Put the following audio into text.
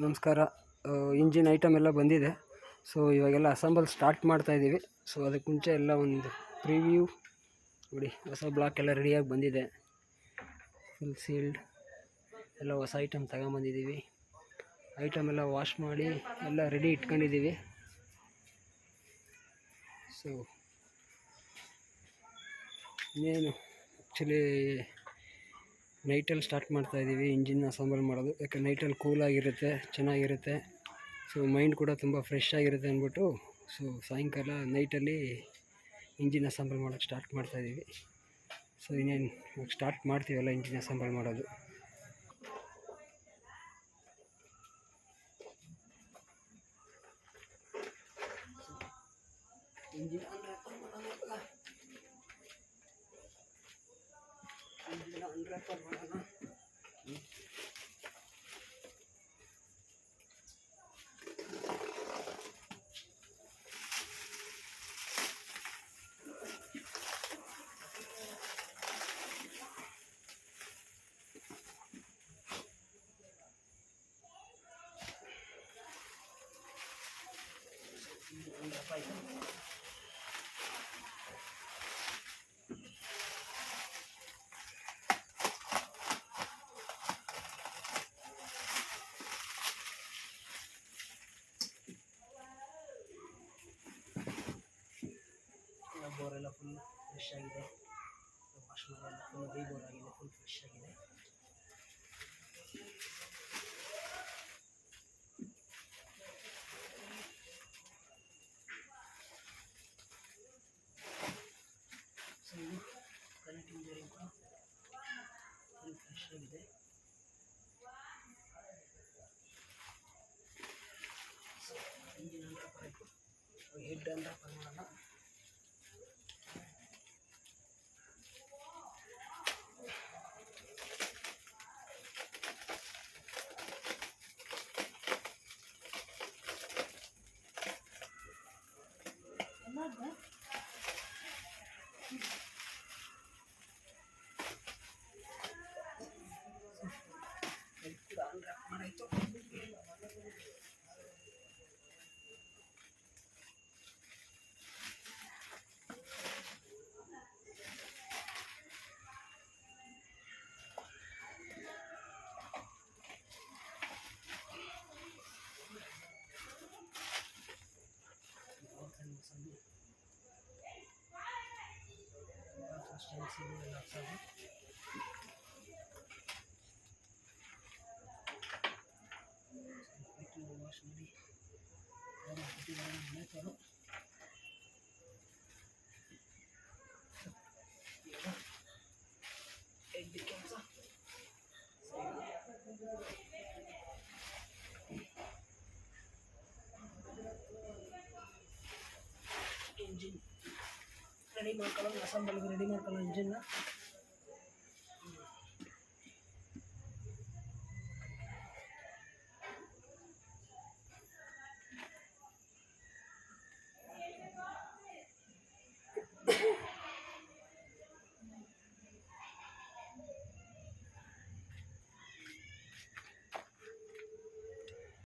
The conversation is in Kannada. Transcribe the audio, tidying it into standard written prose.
ನಮಸ್ಕಾರ. ಇಂಜಿನ್ ಐಟಮ್ ಎಲ್ಲ ಬಂದಿದೆ. ಸೊ ಇವಾಗೆಲ್ಲ ಅಸೆಂಬಲ್ ಸ್ಟಾರ್ಟ್ ಮಾಡ್ತಾಯಿದ್ದೀವಿ. ಸೊ ಅದಕ್ಕೆ ಮುಂಚೆ ಎಲ್ಲ ಒಂದು ಪ್ರಿವ್ಯೂ ನೋಡಿ. ಹೊಸ ಬ್ಲಾಕ್ ಎಲ್ಲ ರೆಡಿಯಾಗಿ ಬಂದಿದೆ, ಫುಲ್ ಸೀಲ್ಡ್ ಎಲ್ಲ ಹೊಸ ಐಟಮ್ ತಗೊಂಬಂದಿದ್ದೀವಿ. ಐಟಮ್ ಎಲ್ಲ ವಾಶ್ ಮಾಡಿ ಎಲ್ಲ ರೆಡಿ ಇಟ್ಕೊಂಡಿದ್ದೀವಿ. ಸೊ ಇನ್ನೇನು ಆ್ಯಕ್ಚುಲಿ ನೈಟಲ್ಲಿ ಸ್ಟಾರ್ಟ್ ಮಾಡ್ತಾಯಿದ್ದೀವಿ ಇಂಜಿನ್ ಅಸೆಂಬಲ್ ಮಾಡೋದು. ಯಾಕಂದರೆ ನೈಟಲ್ಲಿ ಕೂಲಾಗಿರುತ್ತೆ, ಚೆನ್ನಾಗಿರುತ್ತೆ. ಸೊ ಮೈಂಡ್ ಕೂಡ ತುಂಬ ಫ್ರೆಶ್ ಆಗಿರುತ್ತೆ ಅಂದ್ಬಿಟ್ಟು ಸೊ ಸಾಯಂಕಾಲ ನೈಟಲ್ಲಿ ಇಂಜಿನ್ ಅಸೆಂಬಲ್ ಮಾಡೋಕ್ಕೆ ಸ್ಟಾರ್ಟ್ ಮಾಡ್ತಾಯಿದ್ದೀವಿ. ಸೊ ಇನ್ನೇನು ಇವಾಗ ಸ್ಟಾರ್ಟ್ ಮಾಡ್ತೀವಲ್ಲ ಇಂಜಿನ್ ಅಸೆಂಬಲ್ ಮಾಡೋದು. ಇಂಜಿನ್ ಅನ್ರ್ಯಾಪರ್ ಮಾಡೋಣ. ಬೋರೆಲ್ಲ ಫುಲ್ ಫ್ರೆಶ್ ಆಗಿದೆ. ವಾಶ್ ಮಾಡೋಲ್ಲ, ಫುಲ್ ಬೋರ್ ಆಗಿದೆ, ಫುಲ್ ಫ್ರೆಶ್ ಆಗಿದೆ. ಸೊ ಇದು ಕರೆಂಟ್ ಇಂಜಿನಿಯರಿಂಗ್ ಕೂಡ ಫುಲ್ ಫ್ರೆಶ್ ಆಗಿದೆ. ಸೊ ಇಂಜಿನ್ ಅನ್ರಾಪರ್ ಆಯಿತು, ಹೆಡ್ ಅನ್ರಾಪರ್ ಮಾಡೋಣ. ಮಾಡಾಯಿತು. ವಾಶ್ ಮಾಡಿ ಹೆಡ್ ಕೆಲಸ. ಇಂಜಿನ್ ರೆಡಿ ಮಾಡ್ಕೊಳ್ಳೋದು, ಅಸೆಂಬಲ್ಗೆ ರೆಡಿ ಮಾಡ್ಕೊಳ್ಳೋ ಇಂಜಿನ್ನ.